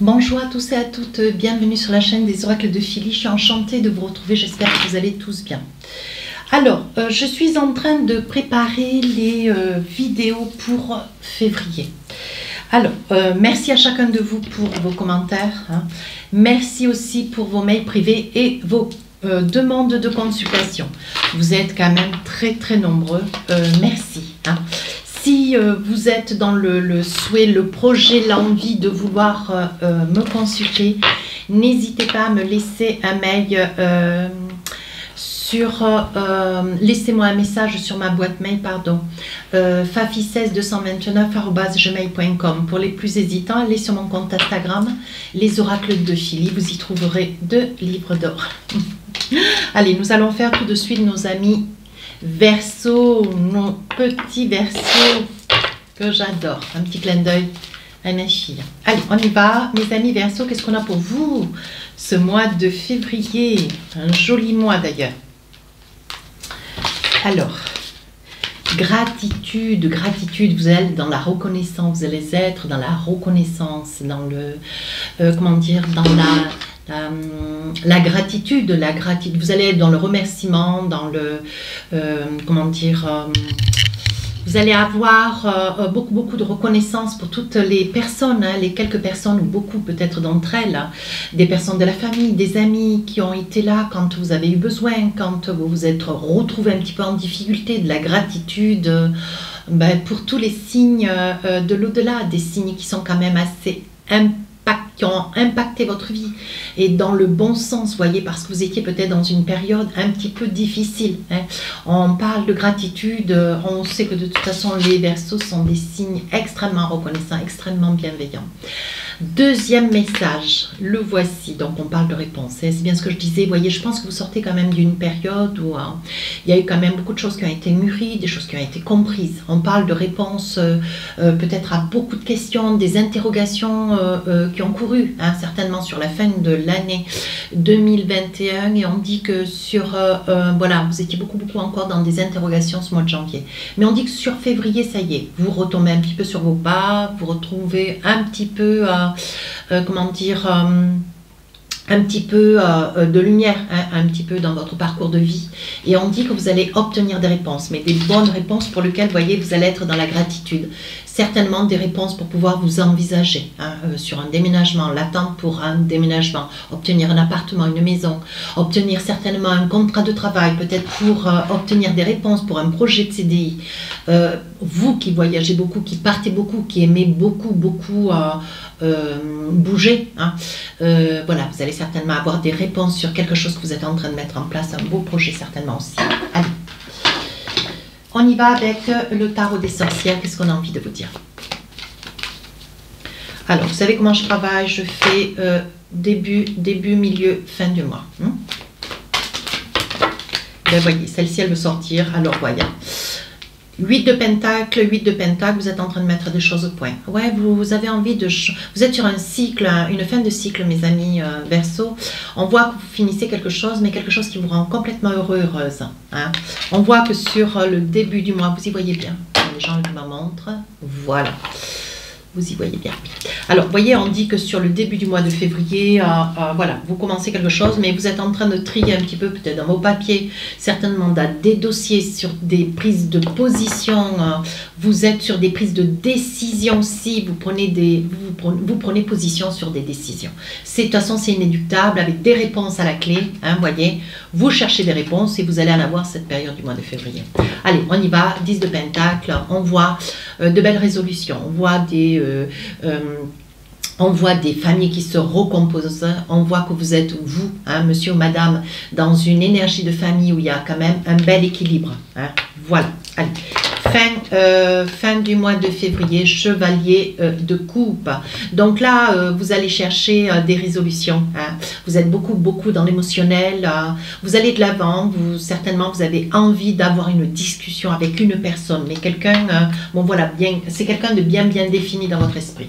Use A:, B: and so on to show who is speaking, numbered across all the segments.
A: Bonjour à tous et à toutes, bienvenue sur la chaîne des oracles de Philly. Je suis enchantée de vous retrouver, j'espère que vous allez tous bien. Alors, je suis en train de préparer les vidéos pour février. Alors, merci à chacun de vous pour vos commentaires. Merci aussi pour vos mails privés et vos demandes de consultation. Vous êtes quand même très nombreux. Merci. Si vous êtes dans le souhait, le projet, l'envie de vouloir me consulter, n'hésitez pas à me laisser un mail laissez-moi un message sur ma boîte mail, fafi16229@gmail.com. Pour les plus hésitants, allez sur mon compte Instagram, les oracles de Philly, vous y trouverez 2 livres d'or. Allez, nous allons faire tout de suite nos amis Verseau, nos petits Verseaux que j'adore. Un petit clin d'œil à mes filles. Allez, on y va. Mes amis Verseau, qu'est-ce qu'on a pour vous ce mois de février? Un joli mois d'ailleurs. Alors, gratitude, vous allez dans la reconnaissance, vous allez être dans la reconnaissance, dans le, comment dire, dans la gratitude, vous allez être dans le remerciement, dans le, comment dire, vous allez avoir beaucoup de reconnaissance pour toutes les personnes, les quelques personnes, ou beaucoup peut-être d'entre elles, des personnes de la famille, des amis qui ont été là quand vous avez eu besoin, quand vous vous êtes retrouvés un petit peu en difficulté, de la gratitude pour tous les signes de l'au-delà, des signes qui sont quand même assez qui ont impacté votre vie et dans le bon sens, voyez, parce que vous étiez peut-être dans une période un petit peu difficile. On parle de gratitude, on sait que de toute façon les Verseaux sont des signes extrêmement reconnaissants, extrêmement bienveillants. Deuxième message, le voici. Donc on parle de réponse, c'est bien ce que je disais. Vous voyez, je pense que vous sortez quand même d'une période où il y a eu quand même beaucoup de choses qui ont été mûries, des choses qui ont été comprises. On parle de réponse peut-être à beaucoup de questions, des interrogations qui ont couru certainement sur la fin de l'année 2021, et on dit que sur voilà, vous étiez beaucoup encore dans des interrogations ce mois de janvier, mais on dit que sur février, ça y est, vous retombez un petit peu sur vos pas, vous retrouvez un petit peu comment dire, un petit peu de lumière, un petit peu dans votre parcours de vie, et on dit que vous allez obtenir des réponses, mais des bonnes réponses pour lesquelles, vous voyez, vous allez être dans la gratitude. Certainement des réponses pour pouvoir vous envisager sur un déménagement, l'attente pour un déménagement, obtenir un appartement, une maison, obtenir certainement un contrat de travail, peut-être pour obtenir des réponses pour un projet de CDI. Vous qui voyagez beaucoup, qui partez beaucoup, qui aimez beaucoup bouger, voilà, vous allez certainement avoir des réponses sur quelque chose que vous êtes en train de mettre en place, un beau projet certainement aussi. Allez. On y va avec le tarot des sorcières. Qu'est-ce qu'on a envie de vous dire? Alors, vous savez comment je travaille? Je fais début, milieu, fin du mois. Ben, voyez, celle-ci, elle veut sortir. Alors, voyons. 8 de Pentacle, vous êtes en train de mettre des choses au point. Ouais, vous avez envie de... Vous êtes sur un cycle, une fin de cycle, mes amis Verseau. On voit que vous finissez quelque chose, mais quelque chose qui vous rend complètement heureuse. On voit que sur le début du mois, vous y voyez bien. Les gens me montrent. Voilà. Vous y voyez bien. Alors, vous voyez, on dit que sur le début du mois de février, voilà, vous commencez quelque chose, mais vous êtes en train de trier un petit peu, peut-être dans vos papiers, certainement des dossiers sur des prises de position. Vous êtes sur des prises de décision aussi. Vous prenez position sur des décisions. De toute façon, c'est inéluctable, avec des réponses à la clé. Vous voyez, vous cherchez des réponses et vous allez en avoir cette période du mois de février. Allez, on y va. 10 de Pentacle. On voit de belles résolutions. On voit des familles qui se recomposent. On voit que vous êtes, vous, monsieur ou madame, dans une énergie de famille où il y a quand même un bel équilibre. Voilà. Allez. Fin du mois de février, chevalier de coupe. Donc là, vous allez chercher des résolutions. Vous êtes beaucoup dans l'émotionnel. Vous allez de l'avant. Certainement, vous avez envie d'avoir une discussion avec une personne. Mais quelqu'un, bon voilà, c'est quelqu'un de bien défini dans votre esprit.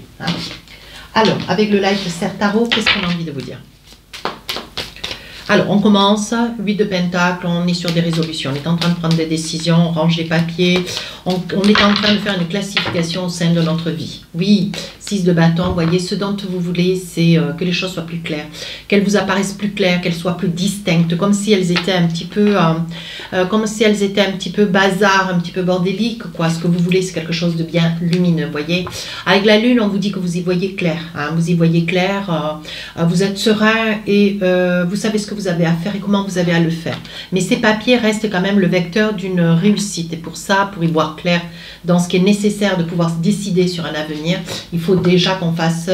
A: Alors, avec le live de Tarot, qu'est-ce qu'on a envie de vous dire? Alors, on commence, 8 de Pentacle, on est sur des résolutions, on est en train de prendre des décisions, on range les papiers, on est en train de faire une classification au sein de notre vie. Oui, 6 de bâton, vous voyez, ce dont vous voulez, c'est que les choses soient plus claires, qu'elles vous apparaissent plus claires, qu'elles soient plus distinctes, comme si elles étaient un petit peu, bazar, un petit peu bordélique, quoi. Ce que vous voulez, c'est quelque chose de bien lumineux, vous voyez. Avec la lune, on vous dit que vous y voyez clair, hein, vous y voyez clair, vous êtes serein et vous savez ce que vous avez à faire et comment vous avez à le faire. Mais ces papiers restent quand même le vecteur d'une réussite et pour ça, pour y voir clair dans ce qui est nécessaire de pouvoir se décider sur un avenir, il faut déjà qu'on fasse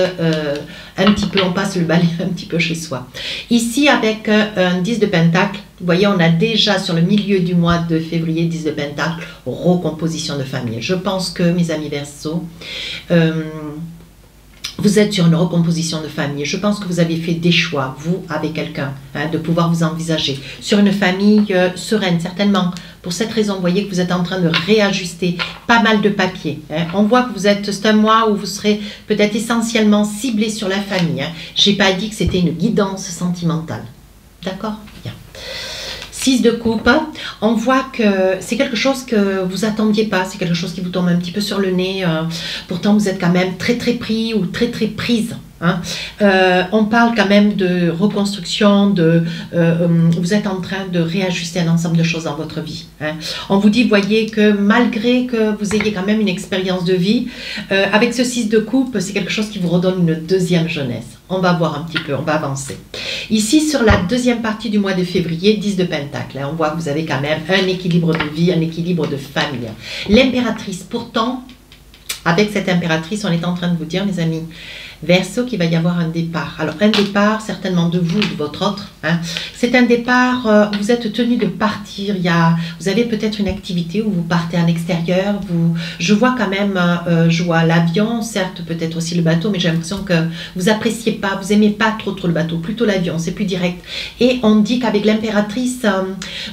A: un petit peu, on passe le balai un petit peu chez soi. Ici, avec un 10 de pentacle, vous voyez, on a déjà sur le milieu du mois de février, 10 de pentacle, recomposition de famille. Je pense que, mes amis Verseau, vous êtes sur une recomposition de famille. Je pense que vous avez fait des choix, vous, avec quelqu'un, hein, de pouvoir vous envisager sur une famille sereine, certainement. Pour cette raison, vous voyez que vous êtes en train de réajuster pas mal de papiers. Hein. On voit que c'est un mois où vous serez peut-être essentiellement ciblé sur la famille. Hein. Je n'ai pas dit que c'était une guidance sentimentale. D'accord? Bien. 6 de coupe, on voit que c'est quelque chose que vous attendiez pas, c'est quelque chose qui vous tombe un petit peu sur le nez, pourtant vous êtes quand même très très pris ou très très prise. Hein. On parle quand même de reconstruction, vous êtes en train de réajuster un ensemble de choses dans votre vie. Hein. On vous dit, voyez que malgré que vous ayez quand même une expérience de vie, avec ce 6 de coupe, c'est quelque chose qui vous redonne une deuxième jeunesse. On va voir un petit peu, on va avancer. Ici, sur la deuxième partie du mois de février, 10 de pentacle. Hein, on voit que vous avez quand même un équilibre de vie, un équilibre de famille. L'impératrice, pourtant, avec cette impératrice, on est en train de vous dire, mes amis, Verseau, qu'il va y avoir un départ. Alors, un départ, certainement de vous, de votre autre. Hein. C'est un départ, vous êtes tenu de partir. Vous avez peut-être une activité où vous partez en extérieur. Je vois quand même, je vois l'avion, certes, peut-être aussi le bateau, mais j'ai l'impression que vous appréciez pas, vous aimez pas trop le bateau, plutôt l'avion, c'est plus direct. Et on dit qu'avec l'impératrice,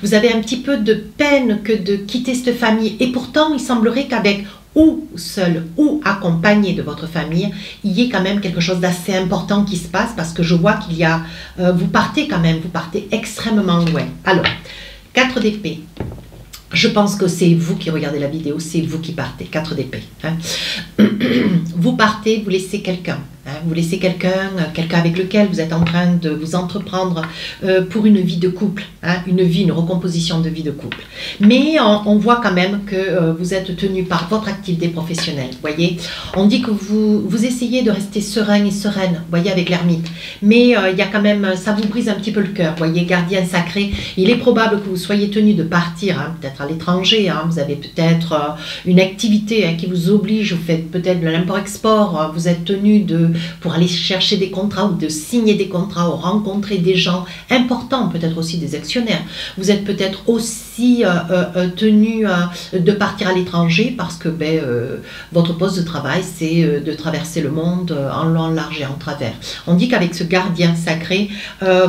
A: vous avez un petit peu de peine que de quitter cette famille. Et pourtant, il semblerait qu'avec ou seul ou accompagné de votre famille, il y ait quand même quelque chose d'assez important qui se passe parce que je vois qu'il y a, vous partez extrêmement loin. Alors, 4 d'épée. Je pense que c'est vous qui regardez la vidéo, c'est vous qui partez, 4 d'épée. Hein. Vous partez, vous laissez quelqu'un. Hein, vous laissez quelqu'un avec lequel vous êtes en train de vous entreprendre pour une vie de couple, hein, une recomposition de vie de couple. Mais on voit quand même que vous êtes tenu par votre activité professionnelle. Voyez, on dit que vous essayez de rester serein et sereine, voyez, avec l'ermite. Mais il y a quand même, ça vous brise un petit peu le cœur. Voyez, gardien sacré, il est probable que vous soyez tenu de partir, hein, peut-être à l'étranger. Hein, vous avez peut-être une activité hein, qui vous oblige, vous faites peut-être de l'import-export, vous êtes tenu pour aller chercher des contrats ou de signer des contrats ou rencontrer des gens importants, peut-être aussi des actionnaires. Vous êtes peut-être aussi tenu de partir à l'étranger parce que votre poste de travail, c'est de traverser le monde en long, en large et en travers. On dit qu'avec ce gardien sacré,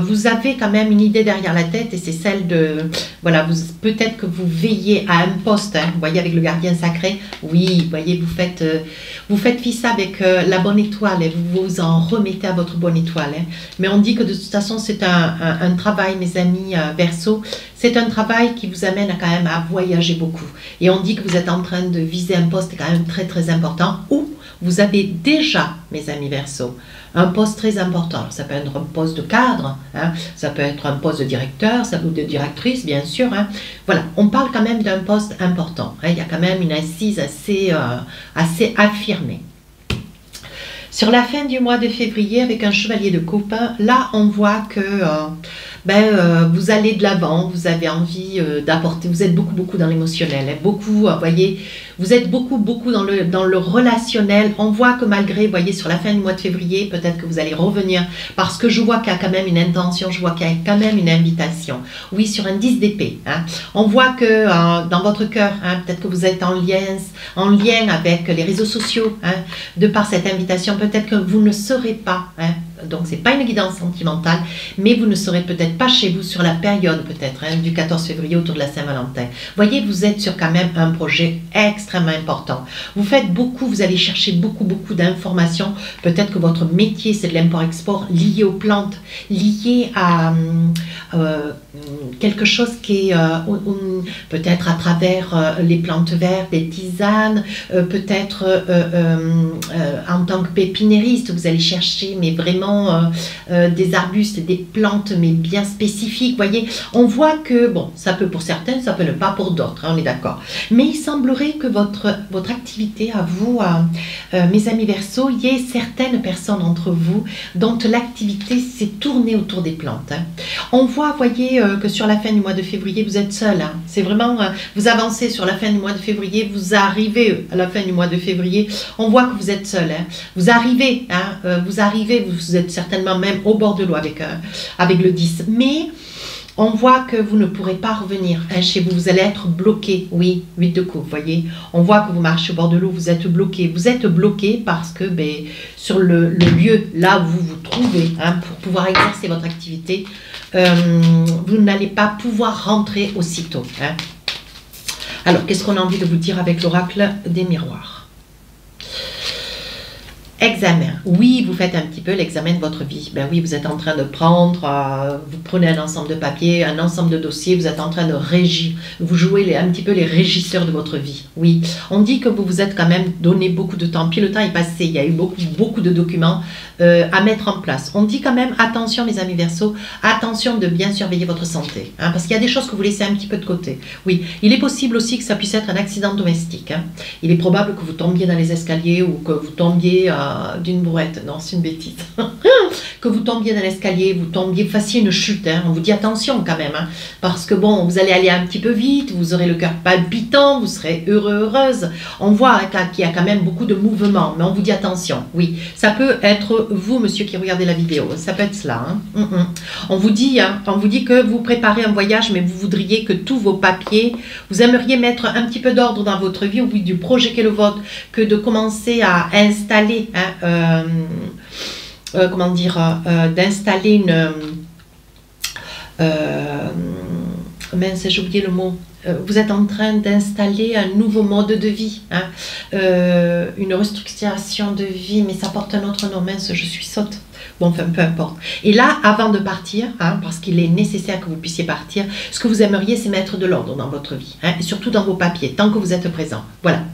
A: vous avez quand même une idée derrière la tête et c'est celle de... Voilà, peut-être que vous veillez à un poste, hein, vous voyez, avec le gardien sacré. Oui, vous voyez, vous faites fils avec la bonne étoile et vous en remettez à votre bonne étoile. Hein. Mais on dit que de toute façon, c'est un travail, mes amis Verseau, c'est un travail qui vous amène quand même à voyager beaucoup. Et on dit que vous êtes en train de viser un poste quand même très très important où vous avez déjà, mes amis Verseau, un poste très important. Alors, ça peut être un poste de cadre, hein, ça peut être un poste de directeur, ça peut être de directrice, bien sûr. Hein. Voilà, on parle quand même d'un poste important. Hein, il y a quand même une assise assez affirmée. Sur la fin du mois de février, avec un chevalier de coupe, là, on voit que vous allez de l'avant, vous avez envie d'apporter, vous êtes beaucoup dans l'émotionnel, hein, beaucoup, voyez, vous êtes beaucoup dans le relationnel. On voit que malgré, vous voyez, sur la fin du mois de février, peut-être que vous allez revenir, parce que je vois qu'il y a quand même une intention, je vois qu'il y a quand même une invitation. Oui, sur un 10 d'épée, hein, on voit que dans votre cœur, hein, peut-être que vous êtes en lien avec les réseaux sociaux, hein, de par cette invitation, peut-être que vous ne serez pas, hein, donc c'est pas une guidance sentimentale, mais vous ne serez peut-être pas chez vous sur la période peut-être du 14 février autour de la Saint-Valentin. Voyez, vous êtes sur quand même un projet extrêmement important. Vous faites beaucoup, vous allez chercher beaucoup d'informations. Peut-être que votre métier c'est de l'import-export lié aux plantes, lié à quelque chose qui est peut-être à travers les plantes vertes, des tisanes, peut-être en tant que pépinériste, vous allez chercher mais vraiment des arbustes, des plantes mais bien spécifiques. Voyez, on voit que bon, ça peut pour certains, ça peut ne pas pour d'autres, hein, on est d'accord. Mais il semblerait que votre activité à vous, mes amis Verseaux, il y ait certaines personnes entre vous dont l'activité s'est tournée autour des plantes. Hein. On voit, voyez, que sur la fin du mois de février, vous êtes seul. Hein. C'est vraiment, vous avancez sur la fin du mois de février, vous arrivez à la fin du mois de février, on voit que vous êtes seul. Hein. Vous arrivez, vous êtes certainement même au bord de l'eau avec le 10. Mais on voit que vous ne pourrez pas revenir chez vous. Vous allez être bloqué. Oui, 8 de coupe, vous voyez. On voit que vous marchez au bord de l'eau, vous êtes bloqué. Vous êtes bloqué parce que sur le lieu, là où vous vous trouvez, hein, pour pouvoir exercer votre activité, vous n'allez pas pouvoir rentrer aussitôt. Hein. Alors, qu'est-ce qu'on a envie de vous dire avec l'oracle des miroirs? Examen. Oui, vous faites un petit peu l'examen de votre vie. Ben oui, vous êtes en train de prendre, vous prenez un ensemble de papiers, un ensemble de dossiers, vous êtes en train de régir, vous jouez un petit peu les régisseurs de votre vie. Oui, on dit que vous vous êtes quand même donné beaucoup de temps, puis le temps est passé, il y a eu beaucoup de documents à mettre en place. On dit quand même, attention mes amis Verseaux, attention de bien surveiller votre santé, hein, parce qu'il y a des choses que vous laissez un petit peu de côté. Oui, il est possible aussi que ça puisse être un accident domestique. Hein. Il est probable que vous tombiez dans les escaliers ou que vous tombiez d'une brouette, non c'est une bêtise, que vous tombiez dans l'escalier, vous fassiez une chute, hein. On vous dit attention quand même, hein, parce que bon, vous allez aller un petit peu vite, vous aurez le cœur palpitant, vous serez heureuse, on voit hein, qu'il y a quand même beaucoup de mouvements, mais on vous dit attention, oui, ça peut être vous monsieur qui regardez la vidéo, ça peut être cela, hein. On vous dit que vous préparez un voyage, mais vous voudriez que tous vos papiers, vous aimeriez mettre un petit peu d'ordre dans votre vie, au bout du projet qu'est le vôtre, que de commencer à installer, hein, comment dire, d'installer une... mince, j'ai oublié le mot. Vous êtes en train d'installer un nouveau mode de vie, hein, une restructuration de vie, mais ça porte un autre nom, mince, je suis sotte. Bon, enfin, peu importe. Et là, avant de partir, hein, parce qu'il est nécessaire que vous puissiez partir, ce que vous aimeriez, c'est mettre de l'ordre dans votre vie, hein, et surtout dans vos papiers, tant que vous êtes présent. Voilà.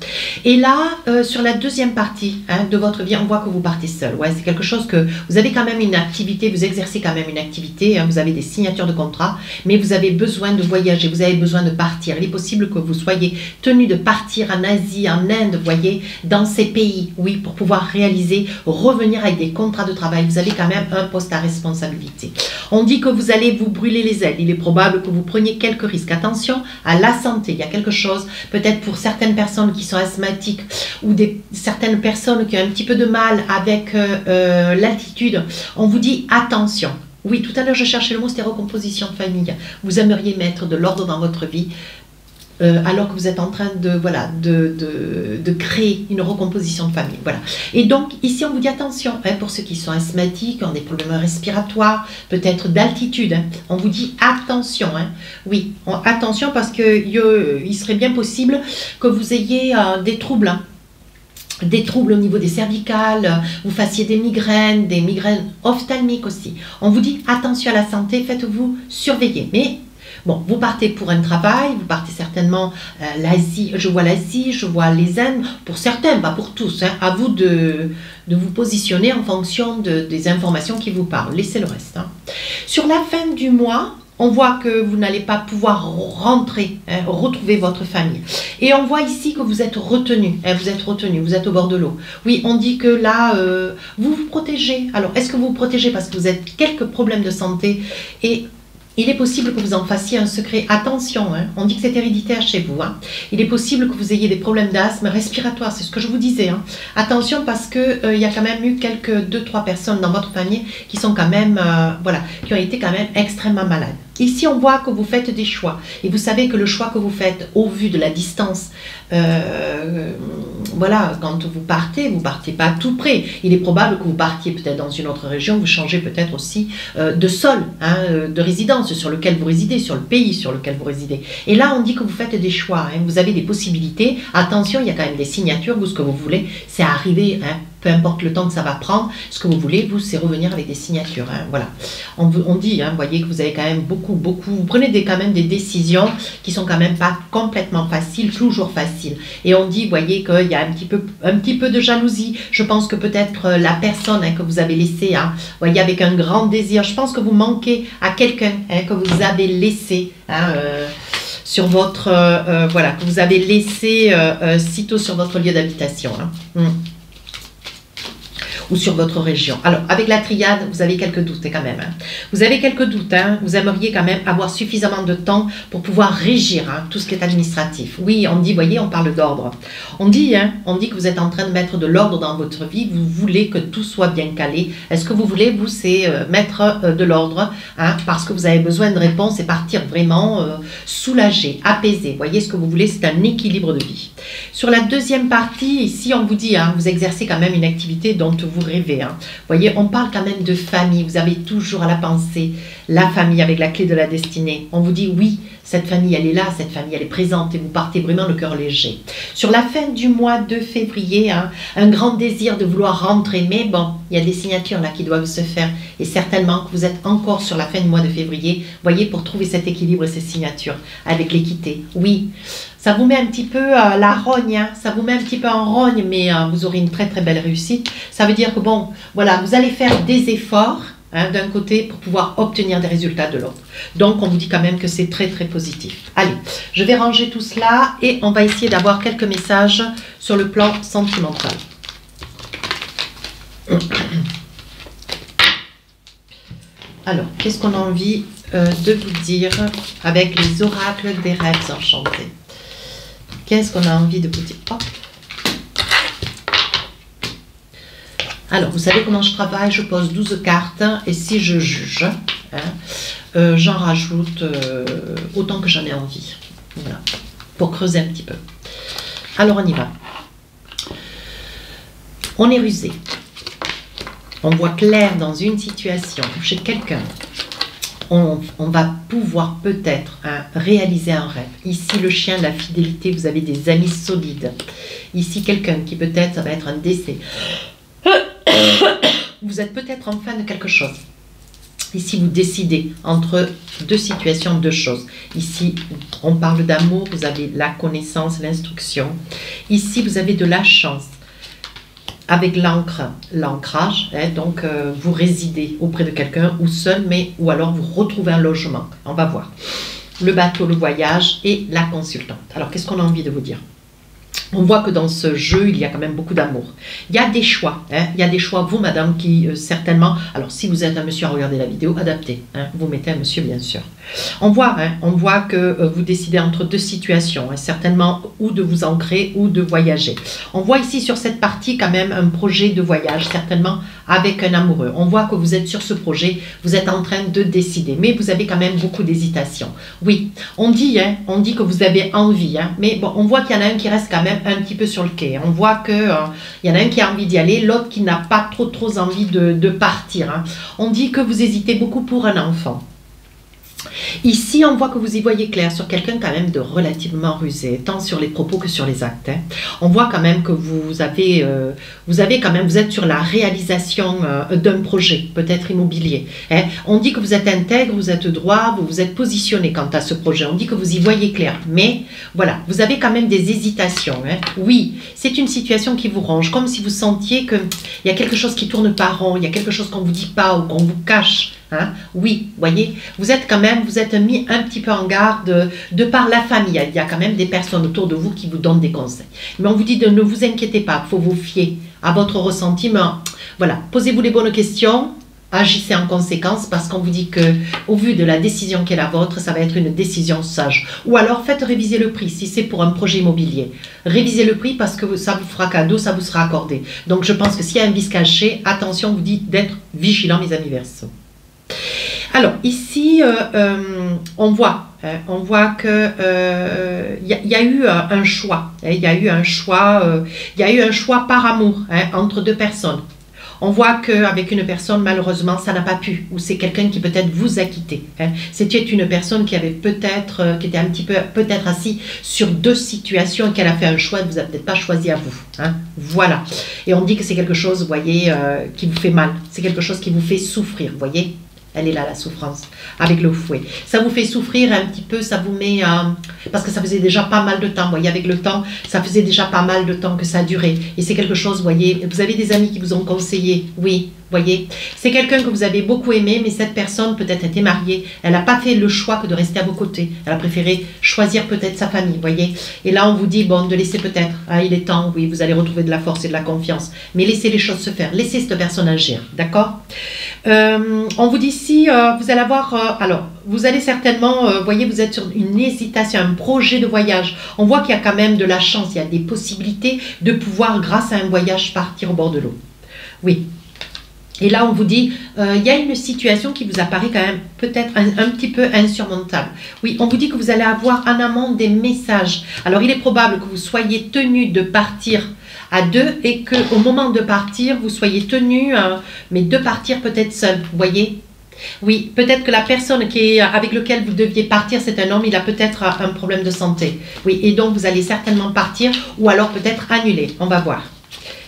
A: Et là, sur la deuxième partie hein, de votre vie, on voit que vous partez seul. Ouais, c'est quelque chose que vous avez quand même une activité, vous exercez quand même une activité, hein, vous avez des signatures de contrat, mais vous avez besoin de voyager, vous avez besoin de partir. Il est possible que vous soyez tenu de partir en Asie, en Inde, vous voyez, dans ces pays, oui, pour pouvoir réaliser, revenir avec des contrats de travail. Vous avez quand même un poste à responsabilité. On dit que vous allez vous brûler les ailes. Il est probable que vous preniez quelques risques. Attention à la santé. Il y a quelque chose, peut-être pour certaines personnes qui sont asthmatiques ou certaines personnes qui ont un petit peu de mal avec l'altitude. On vous dit attention. Oui, tout à l'heure je cherchais le mot, c'était recomposition de famille. Vous aimeriez mettre de l'ordre dans votre vie. Alors que vous êtes en train de créer une recomposition de famille. Voilà. Et donc, ici, on vous dit attention, hein, pour ceux qui sont asthmatiques, ont des problèmes respiratoires, peut-être d'altitude, hein, on vous dit attention. Hein. Oui, attention parce qu'il serait bien possible que vous ayez des troubles. Hein. Des troubles au niveau des cervicales, vous fassiez des migraines ophtalmiques aussi. On vous dit attention à la santé, faites-vous surveiller. Mais bon, vous partez pour un travail, vous partez certainement l'Asie, je vois les Indes, pour certains, pas pour tous. Hein, à vous de vous positionner en fonction des informations qui vous parlent. Laissez le reste. Hein. Sur la fin du mois, on voit que vous n'allez pas pouvoir rentrer, hein, retrouver votre famille. Et on voit ici que vous êtes retenu, hein, vous êtes au bord de l'eau. Oui, on dit que là, vous vous protégez. Alors, est-ce que vous vous protégez parce que vous avez quelques problèmes de santé et il est possible que vous en fassiez un secret. Attention, hein, on dit que c'est héréditaire chez vous. Hein. Il est possible que vous ayez des problèmes d'asthme respiratoire, c'est ce que je vous disais. Hein. Attention parce que y a quand même eu quelques 2-3 personnes dans votre famille qui sont quand même, voilà, qui ont été quand même extrêmement malades. Ici, on voit que vous faites des choix et vous savez que le choix que vous faites au vu de la distance voilà, quand vous partez pas tout près. Il est probable que vous partiez peut-être dans une autre région, vous changez peut-être aussi de sol, hein, de résidence sur lequel vous résidez, sur le pays sur lequel vous résidez. Et là, on dit que vous faites des choix, hein, vous avez des possibilités. Attention, il y a quand même des signatures, vous, ce que vous voulez, c'est arriver, hein, peu importe le temps que ça va prendre, ce que vous voulez, vous, c'est revenir avec des signatures. Hein, voilà. On dit, hein, vous voyez que vous avez quand même beaucoup, vous prenez quand même des décisions qui sont quand même pas complètement faciles, toujours faciles. Et on dit, vous voyez qu'il y a un petit peu de jalousie. Je pense que peut-être la personne, hein, que vous avez laissée, hein, vous voyez, avec un grand désir, je pense que vous manquez à quelqu'un, hein, que vous avez laissé, hein, sur votre, voilà, que vous avez laissé sitôt sur votre lieu d'habitation. Hein. Ou sur votre région. Alors, avec la triade, vous avez quelques doutes quand même. Hein. Vous avez quelques doutes. Hein. Vous aimeriez quand même avoir suffisamment de temps pour pouvoir régir, hein, tout ce qui est administratif. Oui, on dit, voyez, on parle d'ordre. On dit, hein, que vous êtes en train de mettre de l'ordre dans votre vie. Vous voulez que tout soit bien calé. Est-ce que vous voulez, vous, c'est mettre de l'ordre, hein, parce que vous avez besoin de réponses et partir vraiment soulagé, apaisé. Voyez, ce que vous voulez, c'est un équilibre de vie. Sur la deuxième partie, ici, on vous dit, hein, vous exercez quand même une activité dont vous rêvez. Hein. Vous voyez, on parle quand même de famille. Vous avez toujours à la pensée la famille avec la clé de la destinée. On vous dit oui, cette famille, elle est là, cette famille, elle est présente et vous partez vraiment le cœur léger. Sur la fin du mois de février, hein, un grand désir de vouloir rentrer, mais bon, il y a des signatures là qui doivent se faire et certainement que vous êtes encore sur la fin du mois de février, voyez, pour trouver cet équilibre et ces signatures avec l'équité. Oui, ça vous met un petit peu la rogne, hein, ça vous met un petit peu en rogne, mais vous aurez une très très belle réussite. Ça veut dire que bon, voilà, vous allez faire des efforts, hein, d'un côté pour pouvoir obtenir des résultats de l'autre. Donc, on vous dit quand même que c'est très très positif. Allez, je vais ranger tout cela et on va essayer d'avoir quelques messages sur le plan sentimental. Alors, qu'est-ce qu'on a envie de vous dire avec les oracles des rêves enchantés? Qu'est-ce qu'on a envie de vous dire? Hop. Alors, vous savez comment je travaille? Je pose 12 cartes et si je juge, hein, j'en rajoute autant que j'en ai envie. Voilà, pour creuser un petit peu. Alors, on y va. On est rusé. On voit clair dans une situation chez quelqu'un. On va pouvoir peut-être, hein, réaliser un rêve. Ici, le chien de la fidélité, vous avez des amis solides. Ici, quelqu'un qui peut-être va être un décès. Vous êtes peut-être en fin de quelque chose. Ici, vous décidez entre deux situations, deux choses. Ici, on parle d'amour, vous avez la connaissance, l'instruction. Ici, vous avez de la chance. Avec l'ancrage, hein, donc vous résidez auprès de quelqu'un ou seul, ou alors vous retrouvez un logement. On va voir. Le bateau, le voyage et la consultante. Alors, qu'est-ce qu'on a envie de vous dire? On voit que dans ce jeu, il y a quand même beaucoup d'amour. Il y a des choix. Hein, il y a des choix, vous, madame, qui certainement... Alors, si vous êtes un monsieur à regarder la vidéo, adaptez. Hein, vous mettez un monsieur, bien sûr. On voit que vous décidez entre deux situations. Hein, certainement, ou de vous ancrer ou de voyager. On voit ici, sur cette partie, quand même, un projet de voyage, certainement avec un amoureux. On voit que vous êtes sur ce projet, vous êtes en train de décider. Mais vous avez quand même beaucoup d'hésitation. Oui, on dit que vous avez envie. Hein, mais bon, on voit qu'il y en a un qui reste quand même un petit peu sur le quai. On voit que il y en a un qui a envie d'y aller, l'autre qui n'a pas trop envie de partir. Hein. On dit que vous hésitez beaucoup pour un enfant. Ici, on voit que vous y voyez clair sur quelqu'un quand même de relativement rusé, tant sur les propos que sur les actes. Hein. On voit quand même que vous êtes sur la réalisation d'un projet, peut-être immobilier. Hein. On dit que vous êtes intègre, vous êtes droit, vous vous êtes positionné quant à ce projet. On dit que vous y voyez clair. Mais voilà, vous avez quand même des hésitations. Hein. Oui, c'est une situation qui vous ronge, comme si vous sentiez qu'il y a quelque chose qui tourne pas rond, il y a quelque chose qu'on ne vous dit pas ou qu'on vous cache. Hein? Oui, voyez, vous êtes mis un petit peu en garde de par la famille. Il y a quand même des personnes autour de vous qui vous donnent des conseils. Mais on vous dit de ne vous inquiétez pas, il faut vous fier à votre ressenti. Mais voilà, posez-vous les bonnes questions, agissez en conséquence parce qu'on vous dit que au vu de la décision qui est la vôtre, ça va être une décision sage. Ou alors faites réviser le prix si c'est pour un projet immobilier. Révisez le prix parce que ça vous fera cadeau, ça vous sera accordé. Donc je pense que s'il y a un vice caché, attention, on vous dit d'être vigilant, mes amis Verseaux. Alors, ici, on voit On voit que y a eu un choix. Il y a eu un choix. Il y a eu un choix par amour entre deux personnes. On voit qu'avec une personne, malheureusement, ça n'a pas pu. Ou c'est quelqu'un qui peut-être vous a quitté. C'était une personne qui avait peut-être, qui était un petit peu peut-être assis sur deux situations et qu'elle a fait un choix, elle ne vous a peut-être pas choisi à vous. Voilà. Et on dit que c'est quelque chose, vous voyez, qui vous fait mal. C'est quelque chose qui vous fait souffrir, vous voyez. Elle est là, la souffrance, avec le fouet. Ça vous fait souffrir un petit peu, ça vous met... parce que ça faisait déjà pas mal de temps, vous voyez, avec le temps, ça faisait déjà pas mal de temps que ça a duré. Et c'est quelque chose, vous voyez, vous avez des amis qui vous ont conseillé, oui, vous voyez. C'est quelqu'un que vous avez beaucoup aimé, mais cette personne peut-être était mariée. Elle n'a pas fait le choix que de rester à vos côtés. Elle a préféré choisir peut-être sa famille, vous voyez. Et là, on vous dit, bon, de laisser peut-être, il est temps, oui, vous allez retrouver de la force et de la confiance. Mais laissez les choses se faire, laissez cette personne agir, d'accord. On vous dit si vous allez avoir, alors vous allez certainement, voyez, vous êtes sur une hésitation, un projet de voyage. On voit qu'il y a quand même de la chance, il y a des possibilités de pouvoir, grâce à un voyage, partir au bord de l'eau. Oui. Et là, on vous dit, il y a une situation qui vous apparaît quand même peut-être un petit peu insurmontable. Oui, on vous dit que vous allez avoir en amont des messages. Alors, il est probable que vous soyez tenu de partir à deux et qu'au moment de partir, vous soyez tenu, mais de partir peut-être seul, vous voyez. Oui, peut-être que la personne avec laquelle vous deviez partir, c'est un homme, il a peut-être un problème de santé. Oui, et donc vous allez certainement partir ou alors peut-être annuler, on va voir.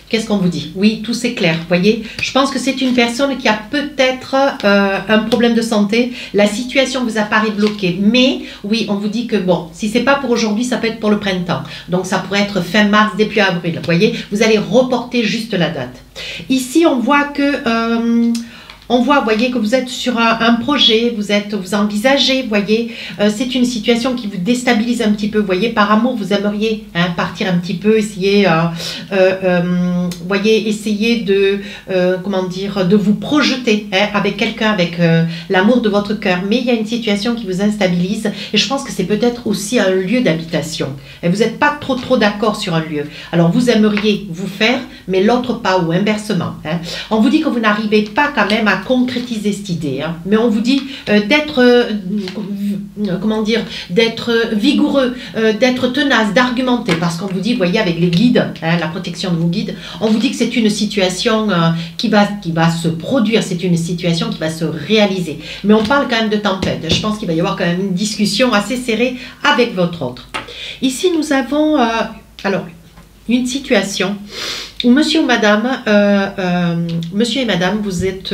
A: Qu'est-ce qu'on vous dit? Oui, tout c'est clair, vous voyez. Je pense que c'est une personne qui a peut-être un problème de santé. La situation vous apparaît bloquée. Mais, oui, on vous dit que, bon, si ce n'est pas pour aujourd'hui, ça peut être pour le printemps. Donc, ça pourrait être fin mars, début avril. Vous voyez, vous allez reporter juste la date. Ici, on voit que... on voit, vous voyez, que vous êtes sur un projet, vous envisagez, vous voyez, c'est une situation qui vous déstabilise un petit peu, vous voyez, par amour, vous aimeriez partir un petit peu, essayer, vous voyez, essayer de, comment dire, de vous projeter avec quelqu'un, avec l'amour de votre cœur, mais il y a une situation qui vous instabilise, et je pense que c'est peut-être aussi un lieu d'habitation, et vous n'êtes pas trop d'accord sur un lieu, alors vous aimeriez vous faire, mais l'autre pas, ou inversement. On vous dit que vous n'arrivez pas quand même à concrétiser cette idée, mais on vous dit d'être, comment dire, d'être vigoureux, d'être tenace, d'argumenter, parce qu'on vous dit, vous voyez, avec les guides, la protection de vos guides, on vous dit que c'est une situation qui va se produire, c'est une situation qui va se réaliser, mais on parle quand même de tempête. Je pense qu'il va y avoir quand même une discussion assez serrée avec votre autre. Ici, nous avons, alors, une situation où monsieur ou madame, monsieur et madame, vous êtes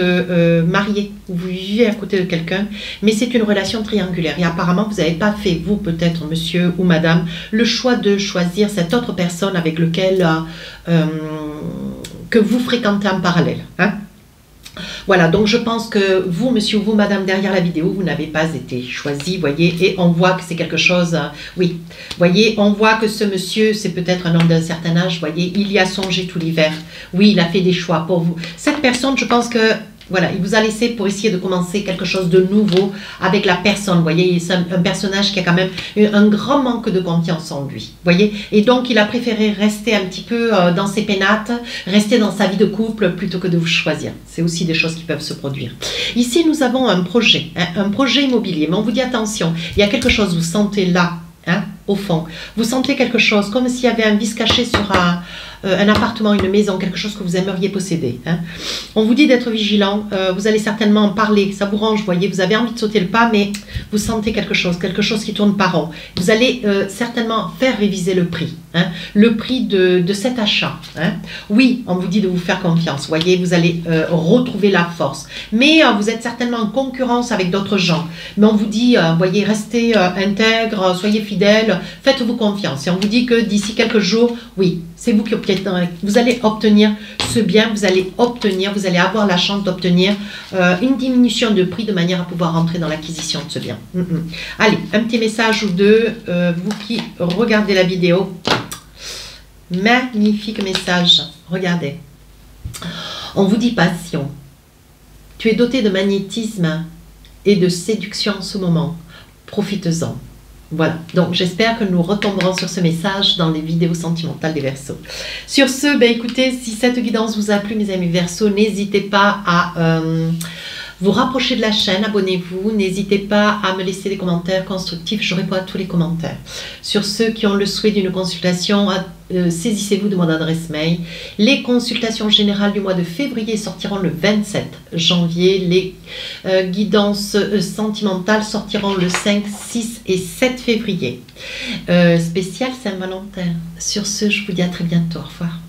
A: mariés, vous vivez à côté de quelqu'un, mais c'est une relation triangulaire. Et apparemment, vous n'avez pas fait, vous peut-être, monsieur ou madame, le choix de choisir cette autre personne avec laquelle que vous fréquentez en parallèle. Voilà, donc je pense que vous, monsieur ou vous, madame, derrière la vidéo, vous n'avez pas été choisi, voyez, et on voit que c'est quelque chose, oui, voyez, on voit que ce monsieur, c'est peut-être un homme d'un certain âge, voyez, il y a songé tout l'hiver, oui, il a fait des choix pour vous. Cette personne, je pense que, voilà, il vous a laissé pour essayer de commencer quelque chose de nouveau avec la personne, vous voyez, c'est un personnage qui a quand même un grand manque de confiance en lui, vous voyez, et donc il a préféré rester un petit peu dans ses pénates, rester dans sa vie de couple plutôt que de vous choisir. C'est aussi des choses qui peuvent se produire. Ici, nous avons un projet immobilier, mais on vous dit attention, il y a quelque chose, vous sentez là, au fond, vous sentez quelque chose, comme s'il y avait un vice caché sur un appartement, une maison, quelque chose que vous aimeriez posséder. On vous dit d'être vigilant, vous allez certainement en parler, ça vous range, vous voyez, vous avez envie de sauter le pas, mais vous sentez quelque chose qui tourne par rond. Vous allez certainement faire réviser le prix de cet achat. Oui, on vous dit de vous faire confiance, vous voyez, vous allez retrouver la force, mais vous êtes certainement en concurrence avec d'autres gens, mais on vous dit, voyez, restez intègre, soyez fidèle, faites-vous confiance, et on vous dit que d'ici quelques jours, oui, c'est vous qui vous allez obtenir ce bien, vous allez avoir la chance d'obtenir une diminution de prix de manière à pouvoir rentrer dans l'acquisition de ce bien. Allez, un petit message ou deux, vous qui regardez la vidéo. Magnifique message, regardez. On vous dit passion. Tu es doté de magnétisme et de séduction en ce moment. Profites-en. Voilà, donc j'espère que nous retomberons sur ce message dans les vidéos sentimentales des Verseaux. Sur ce, écoutez, si cette guidance vous a plu, mes amis Verseaux, n'hésitez pas à vous rapprochez de la chaîne, abonnez-vous, n'hésitez pas à me laisser des commentaires constructifs, je réponds à tous les commentaires. Sur ceux qui ont le souhait d'une consultation, saisissez-vous de mon adresse mail. Les consultations générales du mois de février sortiront le 27 janvier. Les guidances sentimentales sortiront le 5, 6 et 7 février. Spécial Saint-Valentin. Sur ce, je vous dis à très bientôt. Au revoir.